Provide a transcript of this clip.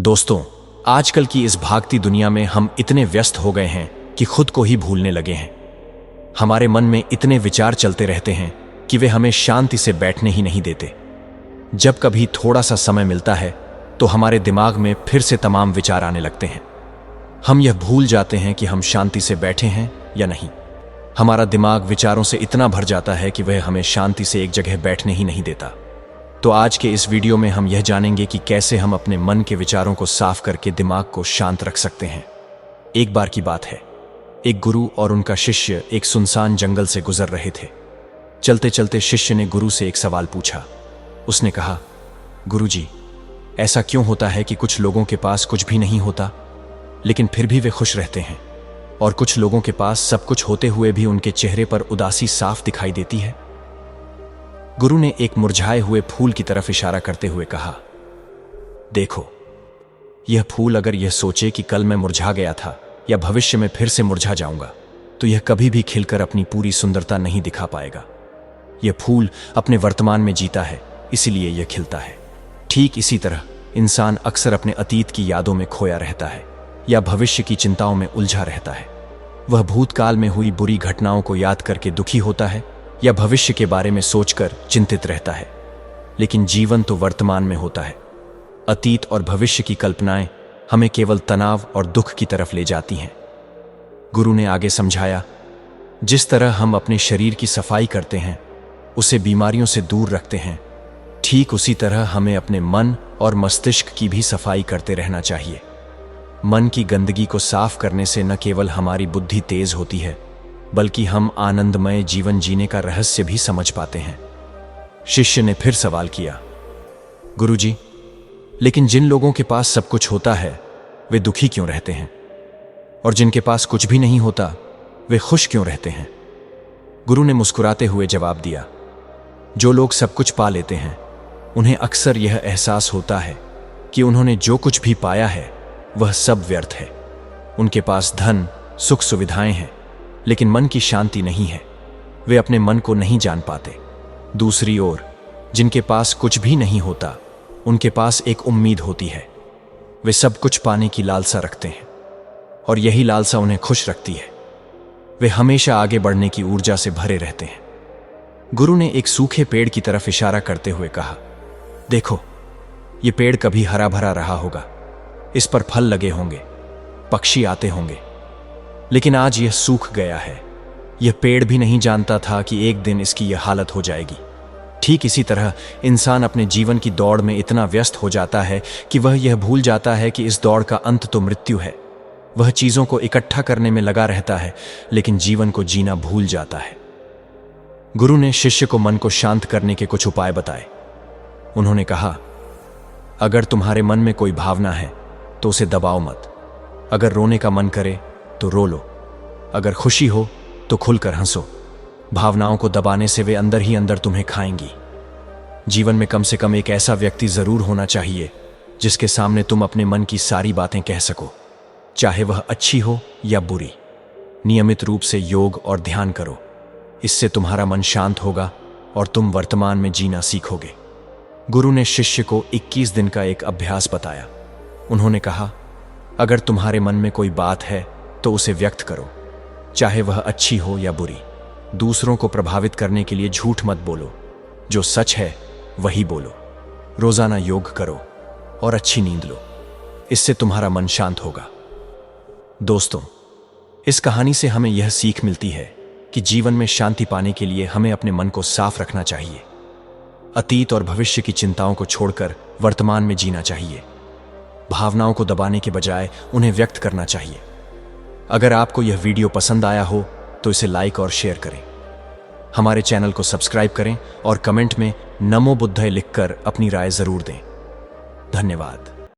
दोस्तों, आजकल की इस भागती दुनिया में हम इतने व्यस्त हो गए हैं कि खुद को ही भूलने लगे हैं। हमारे मन में इतने विचार चलते रहते हैं कि वे हमें शांति से बैठने ही नहीं देते। जब कभी थोड़ा सा समय मिलता है तो हमारे दिमाग में फिर से तमाम विचार आने लगते हैं। हम यह भूल जाते हैं कि हम शांति से बैठे हैं या नहीं। हमारा दिमाग विचारों से इतना भर जाता है कि वह हमें शांति से एक जगह बैठने ही नहीं देता। तो आज के इस वीडियो में हम यह जानेंगे कि कैसे हम अपने मन के विचारों को साफ करके दिमाग को शांत रख सकते हैं। एक बार की बात है, एक गुरु और उनका शिष्य एक सुनसान जंगल से गुजर रहे थे। चलते चलते शिष्य ने गुरु से एक सवाल पूछा। उसने कहा, गुरुजी, ऐसा क्यों होता है कि कुछ लोगों के पास कुछ भी नहीं होता लेकिन फिर भी वे खुश रहते हैं, और कुछ लोगों के पास सब कुछ होते हुए भी उनके चेहरे पर उदासी साफ दिखाई देती है? गुरु ने एक मुरझाए हुए फूल की तरफ इशारा करते हुए कहा, देखो, यह फूल अगर यह सोचे कि कल मैं मुरझा गया था या भविष्य में फिर से मुरझा जाऊंगा, तो यह कभी भी खिलकर अपनी पूरी सुंदरता नहीं दिखा पाएगा। यह फूल अपने वर्तमान में जीता है, इसीलिए यह खिलता है। ठीक इसी तरह इंसान अक्सर अपने अतीत की यादों में खोया रहता है या भविष्य की चिंताओं में उलझा रहता है। वह भूतकाल में हुई बुरी घटनाओं को याद करके दुखी होता है या भविष्य के बारे में सोचकर चिंतित रहता है। लेकिन जीवन तो वर्तमान में होता है। अतीत और भविष्य की कल्पनाएं हमें केवल तनाव और दुख की तरफ ले जाती हैं। गुरु ने आगे समझाया, जिस तरह हम अपने शरीर की सफाई करते हैं, उसे बीमारियों से दूर रखते हैं, ठीक उसी तरह हमें अपने मन और मस्तिष्क की भी सफाई करते रहना चाहिए। मन की गंदगी को साफ करने से न केवल हमारी बुद्धि तेज होती है, बल्कि हम आनंदमय जीवन जीने का रहस्य भी समझ पाते हैं। शिष्य ने फिर सवाल किया, गुरुजी, लेकिन जिन लोगों के पास सब कुछ होता है वे दुखी क्यों रहते हैं, और जिनके पास कुछ भी नहीं होता वे खुश क्यों रहते हैं? गुरु ने मुस्कुराते हुए जवाब दिया, जो लोग सब कुछ पा लेते हैं उन्हें अक्सर यह एहसास होता है कि उन्होंने जो कुछ भी पाया है वह सब व्यर्थ है। उनके पास धन, सुख, सुविधाएं हैं, लेकिन मन की शांति नहीं है। वे अपने मन को नहीं जान पाते। दूसरी ओर जिनके पास कुछ भी नहीं होता, उनके पास एक उम्मीद होती है। वे सब कुछ पाने की लालसा रखते हैं और यही लालसा उन्हें खुश रखती है। वे हमेशा आगे बढ़ने की ऊर्जा से भरे रहते हैं। गुरु ने एक सूखे पेड़ की तरफ इशारा करते हुए कहा, देखो, ये पेड़ कभी हरा भरा रहा होगा, इस पर फल लगे होंगे, पक्षी आते होंगे, लेकिन आज यह सूख गया है। यह पेड़ भी नहीं जानता था कि एक दिन इसकी यह हालत हो जाएगी। ठीक इसी तरह इंसान अपने जीवन की दौड़ में इतना व्यस्त हो जाता है कि वह यह भूल जाता है कि इस दौड़ का अंत तो मृत्यु है। वह चीजों को इकट्ठा करने में लगा रहता है, लेकिन जीवन को जीना भूल जाता है। गुरु ने शिष्य को मन को शांत करने के कुछ उपाय बताए। उन्होंने कहा, अगर तुम्हारे मन में कोई भावना है तो उसे दबाओ मत। अगर रोने का मन करे तो रो लो। अगर खुशी हो तो खुलकर हंसो। भावनाओं को दबाने से वे अंदर ही अंदर तुम्हें खाएंगी। जीवन में कम से कम एक ऐसा व्यक्ति जरूर होना चाहिए जिसके सामने तुम अपने मन की सारी बातें कह सको, चाहे वह अच्छी हो या बुरी। नियमित रूप से योग और ध्यान करो। इससे तुम्हारा मन शांत होगा और तुम वर्तमान में जीना सीखोगे। गुरु ने शिष्य को 21 दिन का एक अभ्यास बताया। उन्होंने कहा, अगर तुम्हारे मन में कोई बात है तो उसे व्यक्त करो, चाहे वह अच्छी हो या बुरी। दूसरों को प्रभावित करने के लिए झूठ मत बोलो, जो सच है वही बोलो। रोजाना योग करो और अच्छी नींद लो, इससे तुम्हारा मन शांत होगा। दोस्तों, इस कहानी से हमें यह सीख मिलती है कि जीवन में शांति पाने के लिए हमें अपने मन को साफ रखना चाहिए। अतीत और भविष्य की चिंताओं को छोड़कर वर्तमान में जीना चाहिए। भावनाओं को दबाने के बजाय उन्हें व्यक्त करना चाहिए। अगर आपको यह वीडियो पसंद आया हो तो इसे लाइक और शेयर करें। हमारे चैनल को सब्सक्राइब करें और कमेंट में नमो बुद्धाय लिखकर अपनी राय जरूर दें। धन्यवाद।